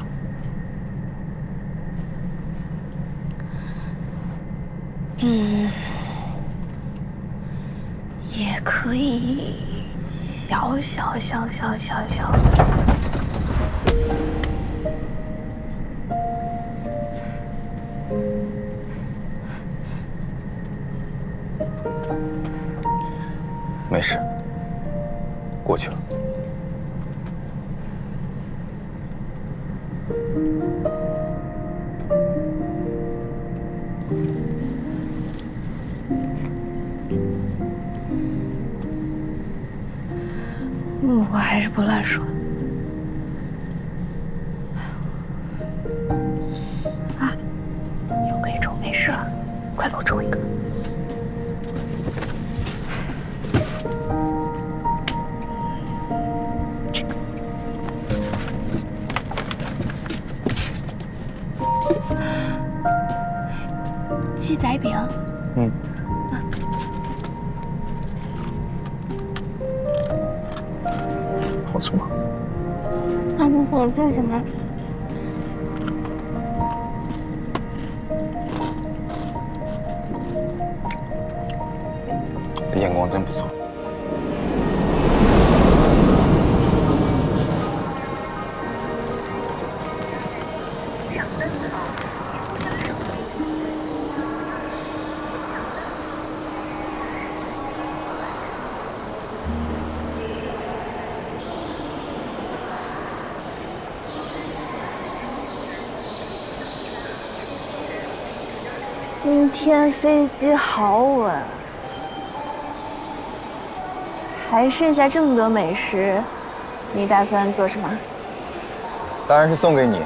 也可以小的。没事，过去了。我还是不乱说。啊，有个一种没事了，快露出一个。鸡仔饼。嗯。好吃吗？那不好吃什么？眼光真不错。今天飞机好稳，还剩下这么多美食，你打算做什么？当然是送给你。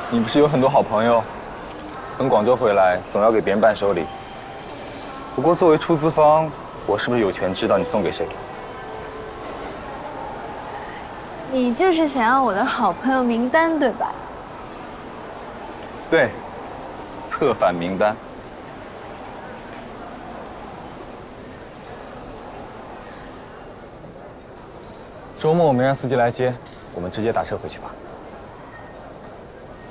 你不是有很多好朋友，从广州回来总要给别人伴手礼。不过作为出资方，我是不是有权知道你送给谁？你就是想要我的好朋友名单，对吧？对，策反名单。周末我没让司机来接，我们直接打车回去吧。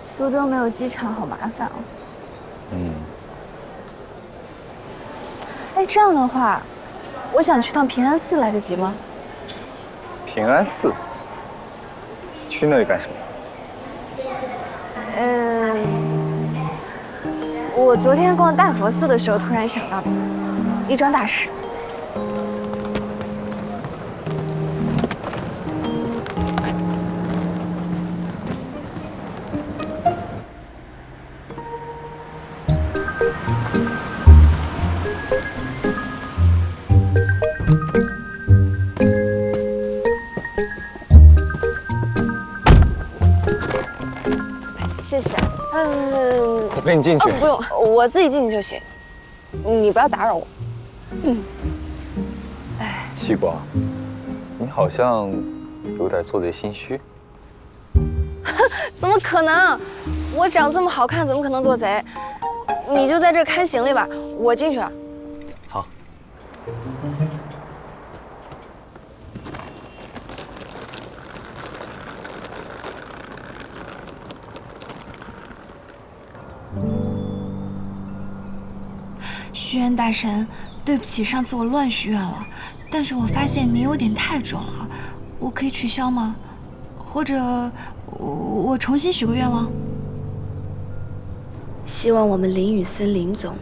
苏州没有机场，好麻烦哦。嗯。哎，这样的话，我想去趟平安寺，来得及吗？平安寺？去那里干什么？我昨天逛大佛寺的时候突然想到的，一桩大事。谢谢。我陪你进去。不用，我自己进去就行。你不要打扰我。西瓜，你好像有点做贼心虚。怎么可能？我长这么好看，怎么可能做贼？你就在这看行李吧，我进去了。好。虚渊大神，对不起，上次我乱许愿了，但是我发现你有点太准了，我可以取消吗？或者我重新许个愿望？希望我们林雨森林总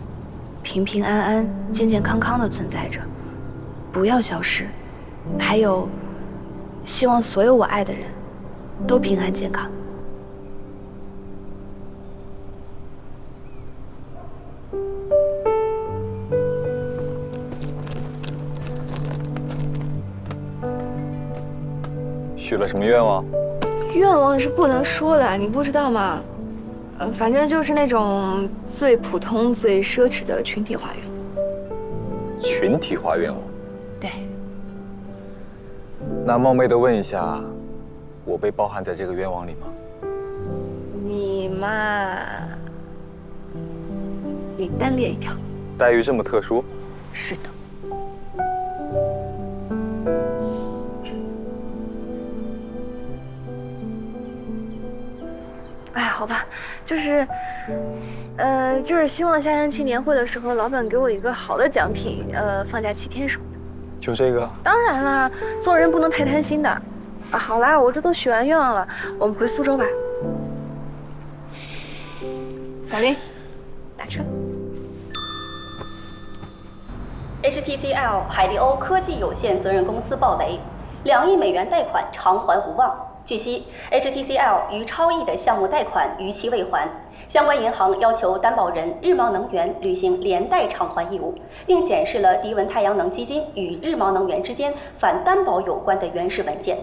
平平安安、健健康康的存在着，不要消失。还有，希望所有我爱的人都平安健康。许了什么愿望？愿望是不能说的，你不知道吗？反正就是那种最普通、最奢侈的群体化愿望。群体化愿望？对。那冒昧的问一下，我被包含在这个愿望里吗？你嘛，你单列一条。待遇这么特殊？是的。哎，好吧，就是，就是希望下星期年会的时候，老板给我一个好的奖品，放假7天什么的。就这个？当然啦，做人不能太贪心的。啊，好啦，我这都许完愿望了，我们回苏州吧。小林，打车。HTCL 海迪欧科技有限责任公司暴雷，2亿美元贷款偿还无望。据悉 ，HTCL 于超亿的项目贷款逾期未还，相关银行要求担保人日茂能源履行连带偿还义务，并检视了迪文太阳能基金与日茂能源之间反担保有关的原始文件，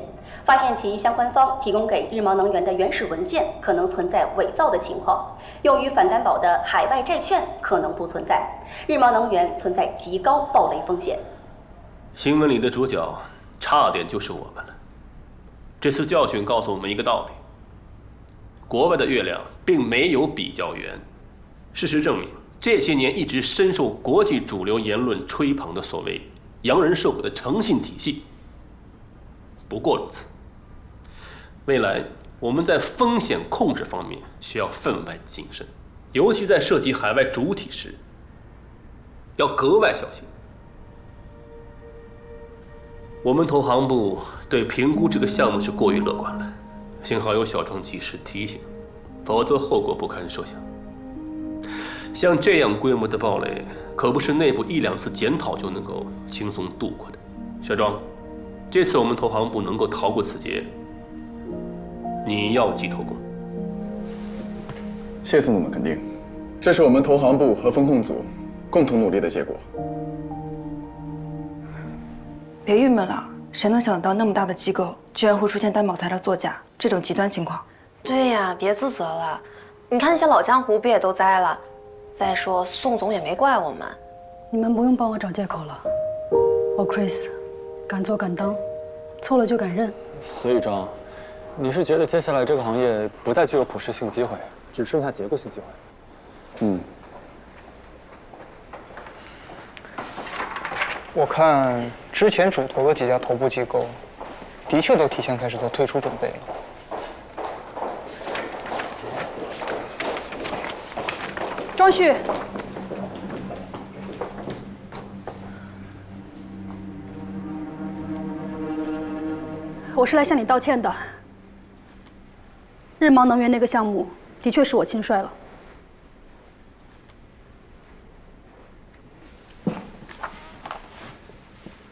发现其相关方提供给日茂能源的原始文件可能存在伪造的情况，用于反担保的海外债券可能不存在，日茂能源存在极高暴雷风险。新闻里的主角差点就是我们了。这次教训告诉我们一个道理：国外的月亮并没有比较圆。事实证明，这些年一直深受国际主流言论吹捧的所谓洋人社会的诚信体系，不过如此。未来我们在风险控制方面需要分外谨慎，尤其在涉及海外主体时，要格外小心。我们投行部对评估这个项目是过于乐观了，幸好有小庄及时提醒，否则后果不堪设想。像这样规模的暴雷，可不是内部1、2次检讨就能够轻松度过的。小庄，这次我们投行部能够逃过此劫，你要记头功。谢宋总的肯定，这是我们投行部和风控组共同努力的结果。别郁闷了，谁能想到那么大的机构居然会出现担保材料作假这种极端情况？对呀，别自责了。你看那些老江湖不也都栽了？再说宋总也没怪我们。你们不用帮我找借口了。我 Chris， 敢做敢当，错了就敢认。所以庄，你是觉得接下来这个行业不再具有普适性机会，只剩下结构性机会？嗯。我看之前主投的几家头部机构，的确都提前开始做退出准备了。庄旭，我是来向你道歉的。日芒能源那个项目的确是我轻率了。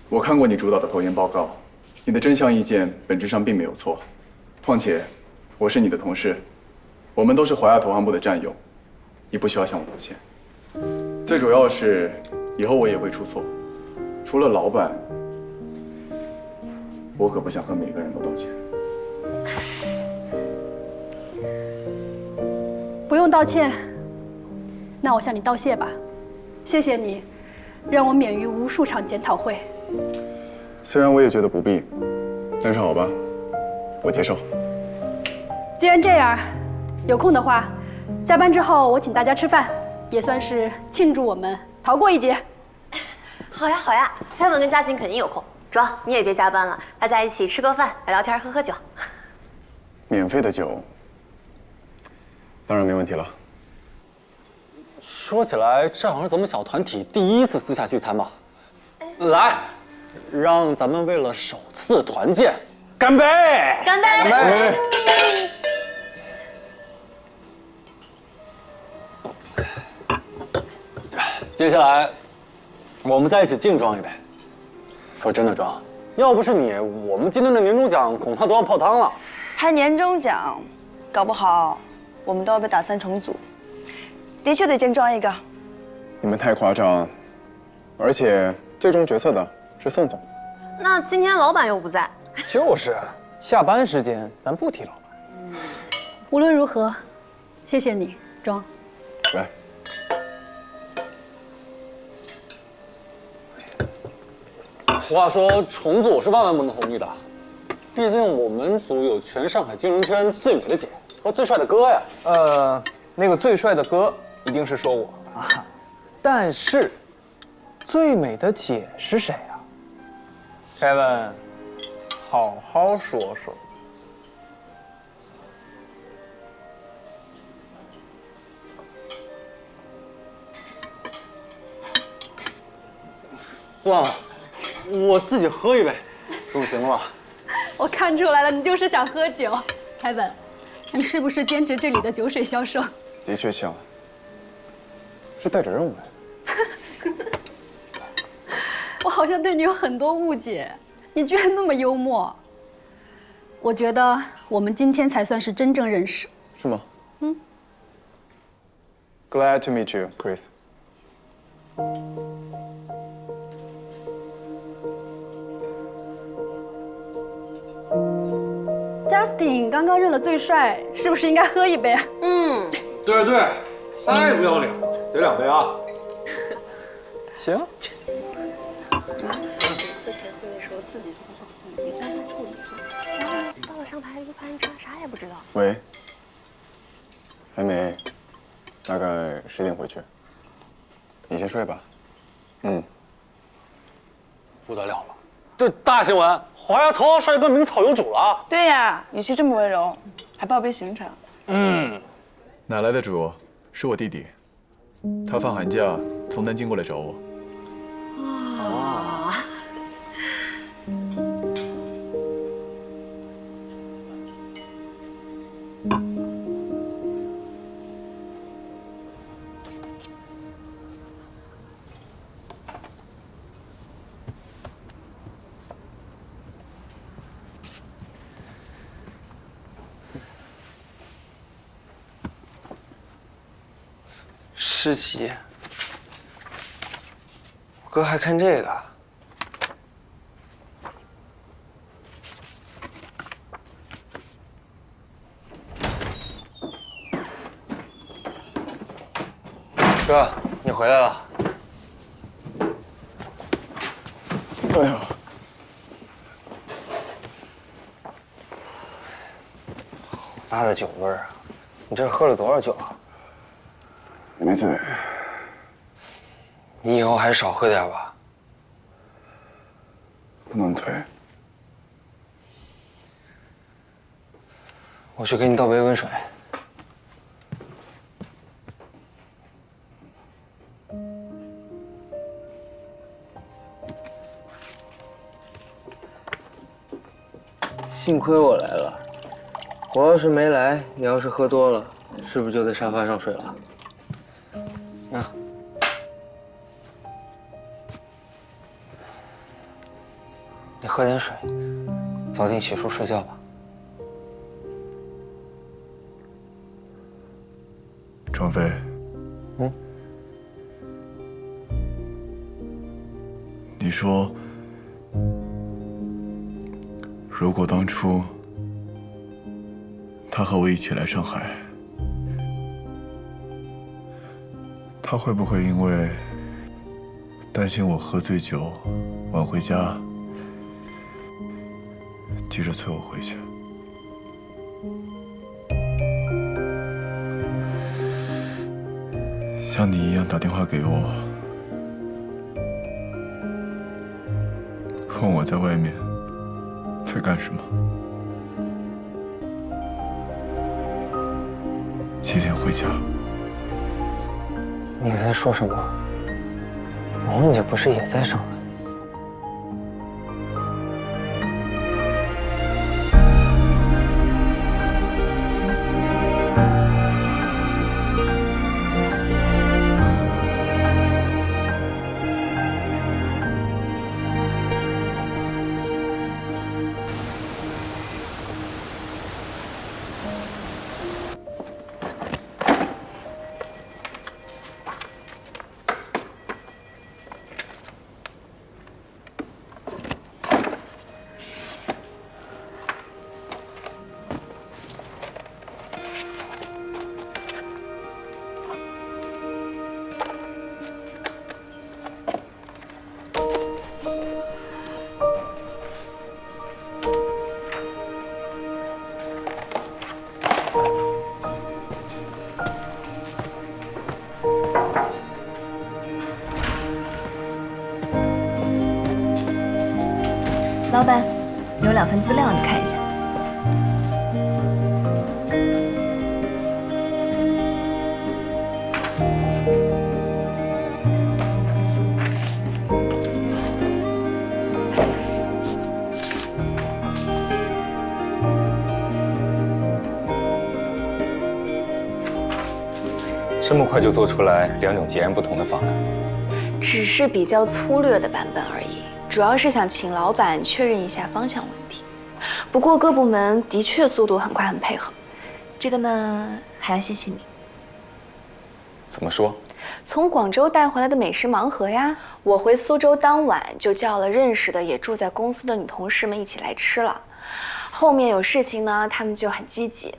我看过你主导的投研报告，你的真相意见本质上并没有错。况且，我是你的同事，我们都是华亚投行部的战友，你不需要向我道歉。最主要是，以后我也会出错，除了老板，我可不想和每个人都道歉。不用道歉，那我向你道谢吧。谢谢你，让我免于无数场检讨会。虽然我也觉得不必，但是好吧，我接受。既然这样，有空的话，下班之后我请大家吃饭，也算是庆祝我们逃过一劫。好呀好呀，凯文跟嘉靖肯定有空。庄，你也别加班了，大家一起吃个饭，聊聊天，喝喝酒。免费的酒，当然没问题了。说起来，这好像是咱们小团体第1次私下聚餐吧？来，让咱们为了首次团建，干杯！干杯！干杯！接下来，我们再一起敬庄一杯。说真的，庄，要不是你，我们今天的年终奖恐怕都要泡汤了。还年终奖，搞不好我们都要被打3重组。的确得见庄一个。你们太夸张，而且最终决策的是宋总。那今天老板又不在。就是，下班时间咱不提老板。无论如何，谢谢你，庄。来。话说重组我是万万不能同意的，毕竟我们组有全上海金融圈最美的姐和最帅的哥呀。那个最帅的哥一定是说我啊，但是最美的姐是谁啊？Kevin，好好说说。算了。我自己喝一杯，总行了。我看出来了，你就是想喝酒。凯文，你是不是兼职这里的酒水销售？的确像，是带着任务来的。我好像对你有很多误解，你居然那么幽默。我觉得我们今天才算是真正认识。是吗？嗯。Glad to meet you, Chris. Justin 刚刚认了最帅，是不是应该喝一杯？嗯，对，太不要脸了，得2杯啊。行。每次开会的时候自己做好，你让他处理。到了上台一拍，你啥也不知道。喂，还没，大概10点回去。你先睡吧。嗯。不得了了，这大新闻，华亚投行帅哥名草有主了。对呀，语气这么温柔，还报备行程。嗯。哪来的主？是我弟弟，他放寒假从南京过来找我。哇。诗集，哥还看这个？哥，你回来了。哎呀，好大的酒味儿啊！你这是喝了多少酒啊？没醉。你以后还少喝点吧。不能退。我去给你倒杯温水。幸亏我来了，我要是没来，你要是喝多了，是不是就在沙发上睡了？啊。你喝点水，早点洗漱睡觉吧。张飞。嗯。你说，如果当初他和我一起来上海，他会不会因为担心我喝醉酒晚回家，急着催我回去？像你一样打电话给我，问我在外面在干什么，几点回家？你在说什么？萌姐不是也在上海？老板，有2份资料，你看一下。这么快就做出来2种截然不同的方案？只是比较粗略的版本而已。主要是想请老板确认一下方向问题，不过各部门的确速度很快，很配合。这个呢，还要谢谢你。怎么说？从广州带回来的美食盲盒呀，我回苏州当晚就叫了认识的也住在公司的女同事们一起来吃了。后面有事情呢，他们就很积极，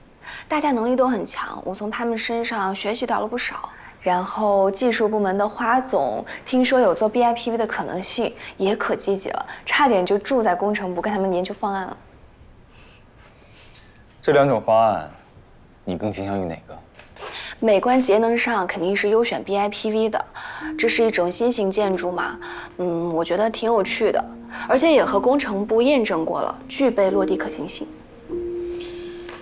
大家能力都很强，我从他们身上学习到了不少。然后技术部门的花总听说有做 BIPV 的可能性，也可积极了，差点就住在工程部跟他们研究方案了。这2种方案，你更倾向于哪个？美观节能上肯定是优选 BIPV 的，这是一种新型建筑嘛，我觉得挺有趣的，而且也和工程部验证过了，具备落地可行性。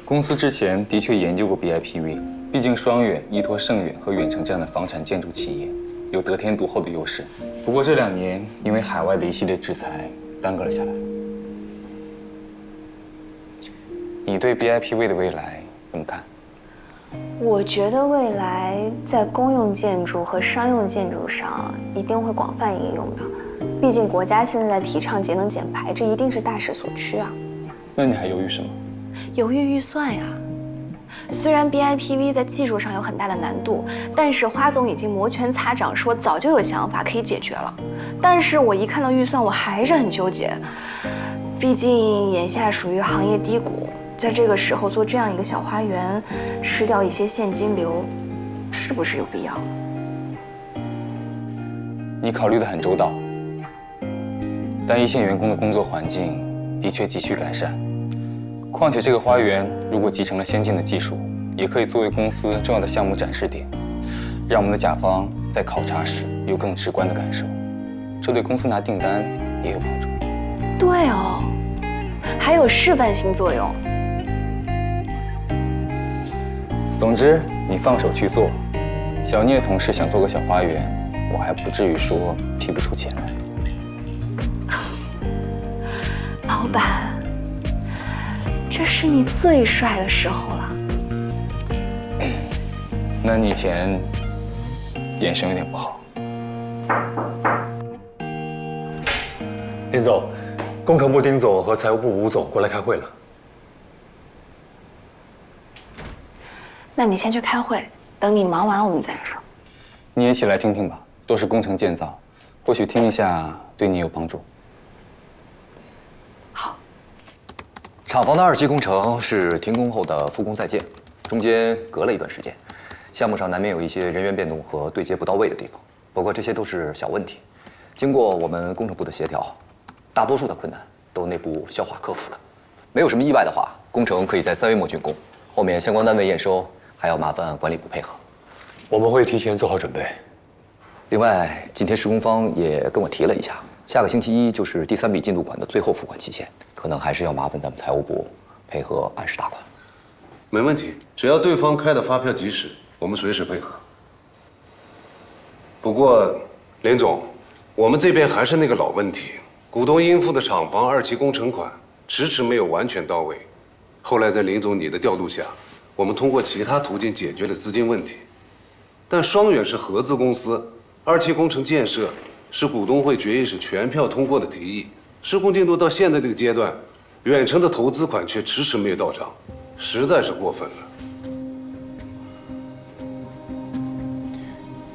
公司之前的确研究过 BIPV， 毕竟双远依托盛远和远程这样的房产建筑企业，有得天独厚的优势。不过这2年因为海外的一系列制裁耽搁了下来。你对 BIPV 的未来怎么看？我觉得未来在公用建筑和商用建筑上一定会广泛应用的，毕竟国家现在提倡节能减排，这一定是大势所趋啊。那你还犹豫什么？犹豫预算呀。虽然 BIPV 在技术上有很大的难度，但是花总已经摩拳擦掌说早就有想法可以解决了。但是我一看到预算，我还是很纠结，毕竟眼下属于行业低谷。在这个时候做这样一个小花园，吃掉一些现金流，是不是有必要呢？你考虑得很周到，但一线员工的工作环境的确急需改善。况且这个花园如果集成了先进的技术，也可以作为公司重要的项目展示点，让我们的甲方在考察时有更直观的感受，这对公司拿订单也有帮助。对哦，还有示范性作用。总之，你放手去做。小聂同事想做个小花园，我还不至于说提不出钱来。老板，这是你最帅的时候了。那你以前眼神有点不好。林总，工程部丁总和财务部吴总过来开会了。那你先去开会，等你忙完我们再说。你也起来听听吧，都是工程建造，或许听一下对你有帮助。好。厂房的2期工程是停工后的复工在建，中间隔了一段时间，项目上难免有一些人员变动和对接不到位的地方，不过这些都是小问题。经过我们工程部的协调，大多数的困难都内部消化克服了。没有什么意外的话，工程可以在3月末竣工。后面相关单位验收还要麻烦管理部配合。我们会提前做好准备。另外，今天施工方也跟我提了一下，下个星期一就是第3笔进度款的最后付款期限，可能还是要麻烦咱们财务部配合按时打款。没问题，只要对方开的发票及时，我们随时配合。不过，林总，我们这边还是那个老问题，股东应付的厂房2期工程款迟迟没有完全到位。后来在林总你的调度下，我们通过其他途径解决了资金问题。但双远是合资公司，2期工程建设是股东会决议是全票通过的提议，施工进度到现在这个阶段，远程的投资款却迟迟没有到账，实在是过分了。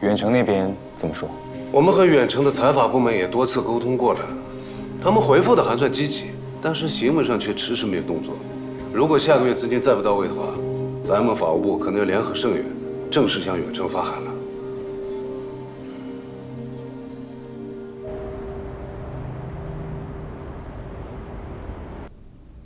远程那边怎么说？我们和远程的财法部门也多次沟通过了，他们回复的还算积极，但是行为上却迟迟没有动作。如果下个月资金再不到位的话，咱们法务部可能要联合盛远，正式向远程发函了。